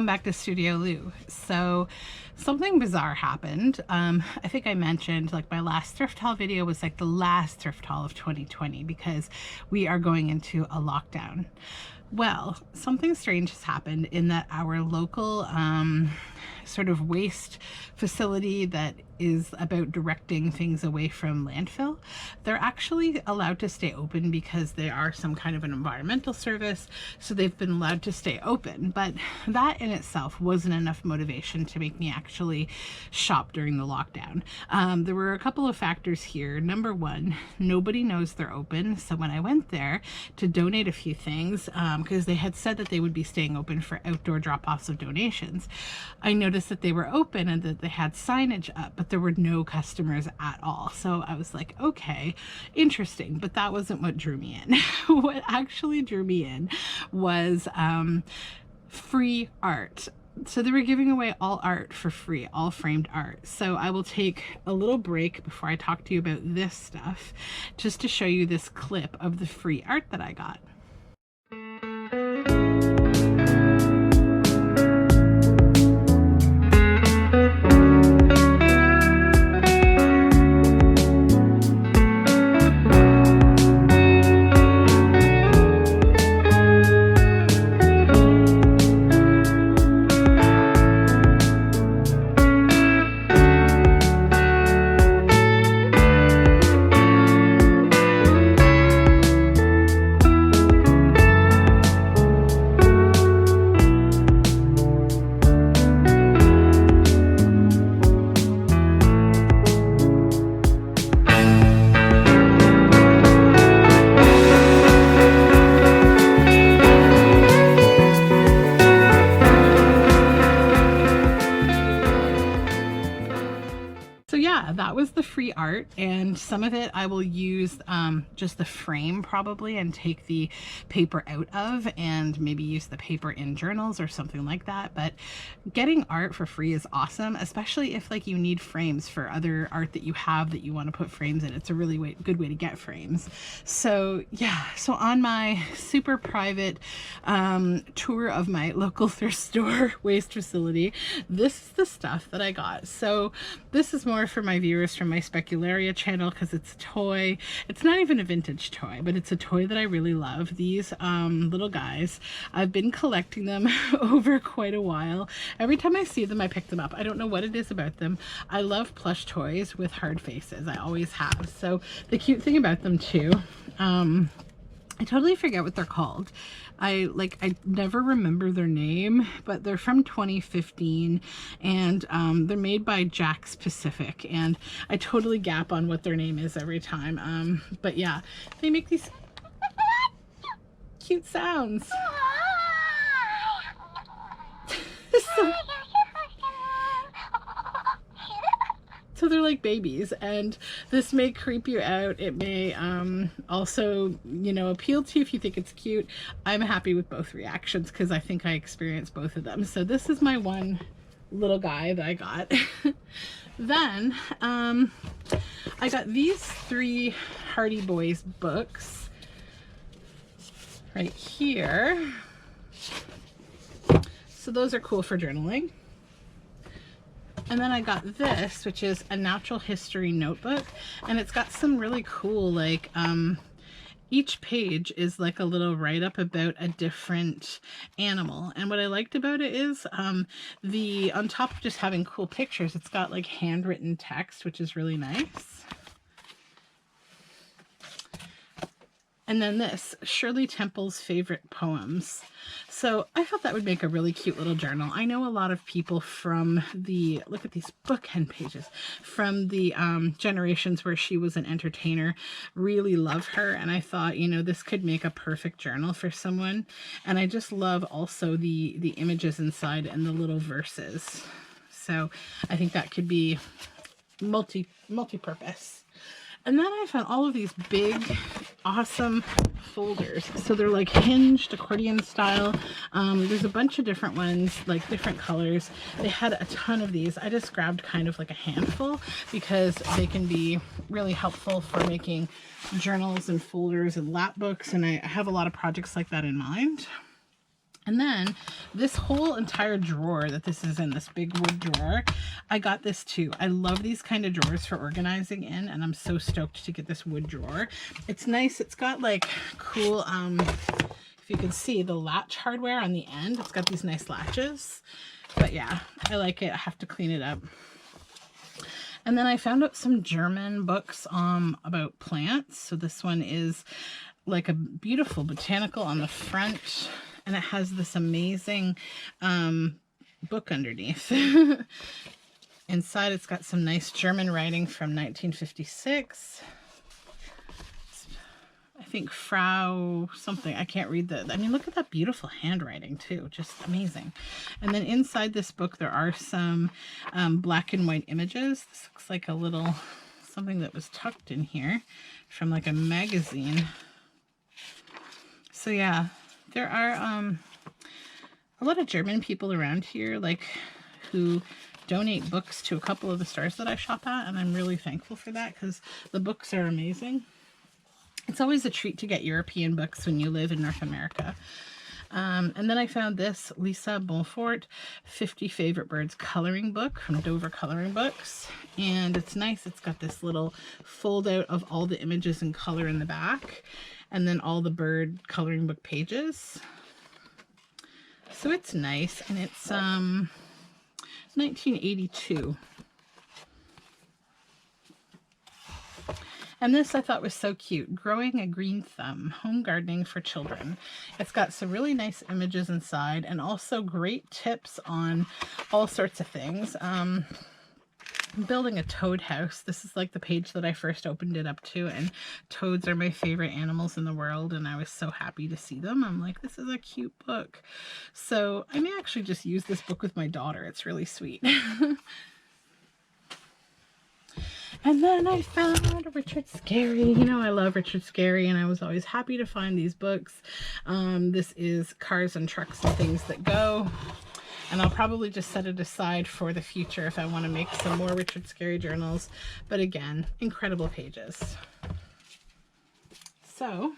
welcome back to Studio Lou. So something bizarre happened. I think I mentioned like my last thrift haul video was like the last thrift haul of 2020 because we are going into a lockdown. Well, something strange has happened in that our local sort of waste facility that is about directing things away from landfill, they're actually allowed to stay open because they are some kind of an environmental service, so they've been allowed to stay open. But that in itself wasn't enough motivation to make me actually shop during the lockdown. There were a couple of factors here. Number one, nobody knows they're open, so when I went there to donate a few things, because they had said that they would be staying open for outdoor drop-offs of donations, I noticed that they were open and that they had signage up, but there were no customers at all. So I was like, okay, interesting, but that wasn't what drew me in. What actually drew me in was free art. So they were giving away all art for free, all framed art. So I will take a little break before I talk to you about this stuff, just to show you this clip of the free art that I got. That was the free art, and some of it I will use just the frame probably and take the paper out of and maybe use the paper in journals or something like that. But getting art for free is awesome, especially if like you need frames for other art that you have that you want to put frames in. It's a really good way to get frames. So yeah, so on my super private tour of my local thrift store waste facility, this is the stuff that I got. So this is more for my viewers from my Specularia channel because it's a toy. It's not even a vintage toy, but it's a toy that I really love. These little guys, I've been collecting them over quite a while. Every time I see them, I pick them up. I don't know what it is about them. I love plush toys with hard faces. I always have. So the cute thing about them too, I totally forget what they're called. I never remember their name, but they're from 2015 and they're made by Jack's Pacific, and I totally gap on what their name is every time. But yeah, they make these cute sounds. So they're like babies, and this may creep you out. It may also, you know, appeal to you if you think it's cute. I'm happy with both reactions because I think I experienced both of them. So this is my one little guy that I got. Then I got these 3 Hardy Boys books right here. So those are cool for journaling. And then I got this, which is a natural history notebook, and it's got some really cool, like, each page is like a little write-up about a different animal. And what I liked about it is on top of just having cool pictures, it's got like handwritten text, which is really nice. And then this, Shirley Temple's favorite poems. So I thought that would make a really cute little journal. I know a lot of people from the, look at these bookend pages, from the generations where she was an entertainer really love her. And I thought, you know, this could make a perfect journal for someone. And I just love also the images inside and the little verses. So I think that could be multi-purpose. And then I found all of these big, awesome folders. So they're like hinged, accordion style. There's a bunch of different ones, like different colors. They had a ton of these. I just grabbed kind of like a handful because they can be really helpful for making journals and folders and lap books. And I have a lot of projects like that in mind. And then this whole entire drawer that this is in, this big wood drawer, I got this too. I love these kind of drawers for organizing in, and I'm so stoked to get this wood drawer. It's nice. It's got like cool, if you can see the latch hardware on the end, it's got these nice latches. But yeah, I like it. I have to clean it up. And then I found out some German books about plants. So this one is like a beautiful botanical on the front, and it has this amazing book underneath. Inside, it's got some nice German writing from 1956. I think Frau something. I can't read the... I mean, look at that beautiful handwriting, too. Just amazing. And then inside this book, there are some black and white images. This looks like a little... something that was tucked in here from like a magazine. So yeah, there are a lot of German people around here, like, who donate books to a couple of the stores that I shop at, and I'm really thankful for that because the books are amazing. It's always a treat to get European books when you live in North America. And then I found this Lisa Bonfort 50 Favorite Birds coloring book from Dover Coloring Books. And it's nice. It's got this little fold out of all the images in color in the back, and then all the bird coloring book pages. So it's nice, and it's 1982. And this I thought was so cute. Growing a Green Thumb, Home Gardening for Children. It's got some really nice images inside, and also great tips on all sorts of things. I'm building a toad house. This is like the page that I first opened it up to, and toads are my favorite animals in the world, and I was so happy to see them. I'm like, this is a cute book. So I may actually just use this book with my daughter. It's really sweet. And then I found Richard Scarry. You know, I love Richard Scarry, and I was always happy to find these books. This is Cars and Trucks and Things That Go. And I'll probably just set it aside for the future if I want to make some more Richard Scarry journals. But again, incredible pages. So,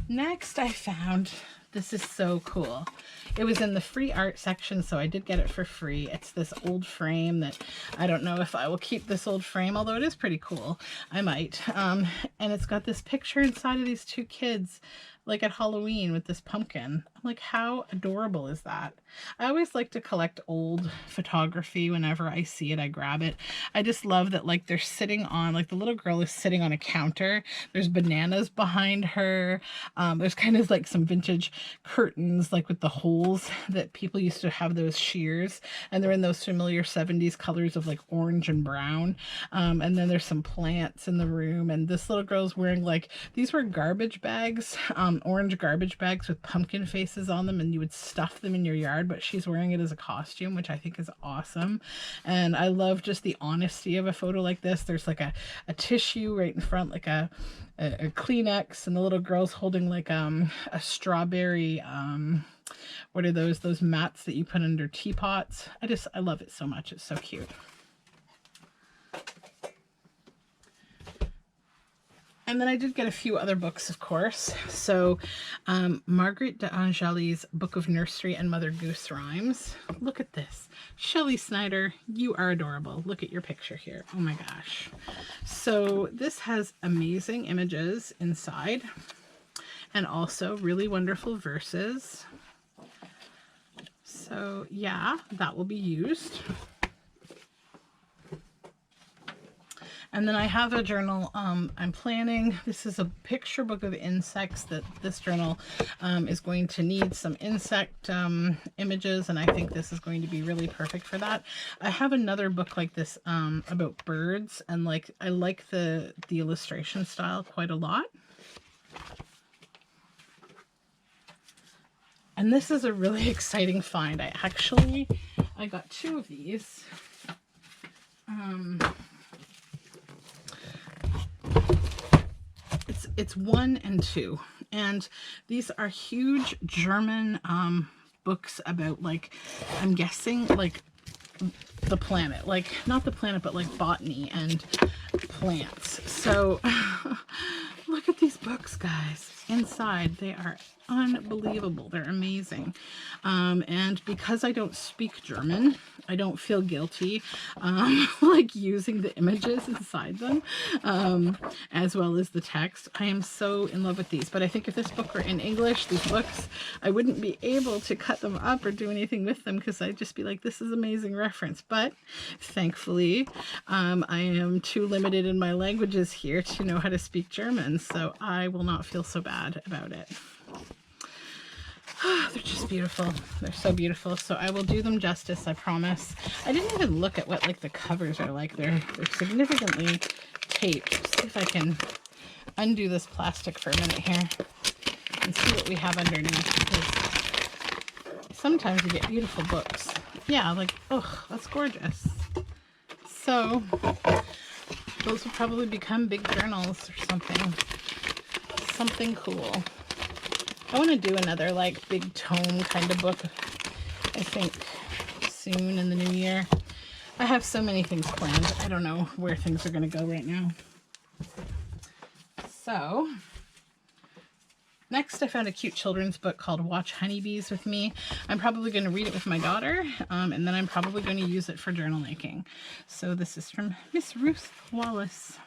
next I found, this is so cool. It was in the free art section, so I did get it for free. It's this old frame that I don't know if I will keep this old frame, although it is pretty cool. I might. And it's got this picture inside of these two kids, like at Halloween with this pumpkin. I'm like, how adorable is that? I always like to collect old photography. Whenever I see it, I grab it. I just love that, like, they're sitting on, like, the little girl is sitting on a counter. There's bananas behind her. There's kind of like some vintage curtains, like with the holes that people used to have, those shears, and they're in those familiar 70s colors of like orange and brown. And then there's some plants in the room, and this little girl's wearing, like, these were garbage bags, orange garbage bags with pumpkin faces on them, and you would stuff them in your yard, but she's wearing it as a costume, which I think is awesome. And I love just the honesty of a photo like this. There's like a tissue right in front, like a Kleenex, and the little girl's holding like a strawberry, what are those mats that you put under teapots. I love it so much. It's so cute. And then I did get a few other books, of course. So Margaret de Angéli's Book of Nursery and Mother Goose Rhymes. Look at this. Shelley Snyder, you are adorable. Look at your picture here. Oh my gosh. So this has amazing images inside, and also really wonderful verses. So yeah, that will be used. And then I have a journal I'm planning. This is a picture book of insects that this journal is going to need some insect images, and I think this is going to be really perfect for that. I have another book like this about birds, and like I like the illustration style quite a lot. And this is a really exciting find. I got two of these. It's 1 and 2, and these are huge German books about, like, I'm guessing like the planet, like not the planet, but like botany and plants. So look at these books, guys. inside. They are unbelievable. They're amazing. And because I don't speak German, I don't feel guilty like using the images inside them, as well as the text. I am so in love with these. But I think if this book were in English, these books, I wouldn't be able to cut them up or do anything with them because I'd just be like, this is amazing reference. But thankfully, I am too limited in my languages here to know how to speak German, so I will not feel so bad about it. They're just beautiful. They're so beautiful. So I will do them justice, I promise. I didn't even look at what like the covers are like. They're significantly taped. Let's see if I can undo this plastic for a minute here and see what we have underneath. Because sometimes you get beautiful books. Yeah, like, oh, that's gorgeous. So those will probably become big journals or something. Something cool. I want to do another like big tome kind of book, I think, soon in the new year. I have so many things planned. I don't know where things are going to go right now. So next I found a cute children's book called Watch Honeybees With Me. I'm probably going to read it with my daughter, and then I'm probably going to use it for journal making. So this is from Miss Ruth Wallace.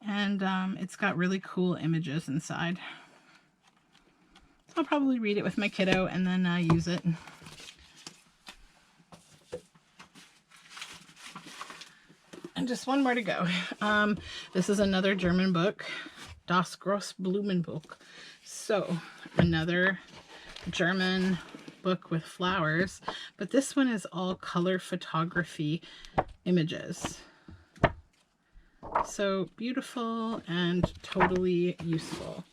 And it's got really cool images inside. I'll probably read it with my kiddo and then use it. And just one more to go. This is another German book, Das Großblumenbuch. So another German book with flowers, but this one is all color photography images. So beautiful and totally useful.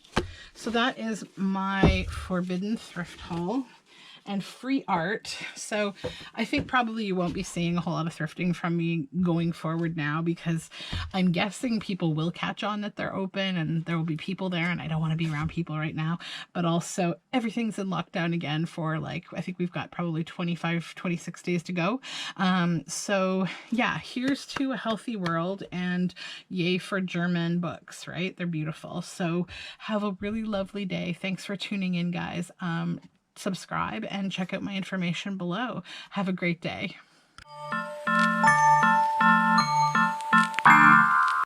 So that is my Forbidden Thrift haul and free art. So I think probably you won't be seeing a whole lot of thrifting from me going forward now, because I'm guessing people will catch on that they're open and there will be people there, and I don't want to be around people right now. But also everything's in lockdown again for like, I think we've got probably 26 days to go. So yeah, here's to a healthy world, and yay for German books, right? They're beautiful. So have a really lovely day. Thanks for tuning in, guys. Subscribe and check out my information below. Have a great day.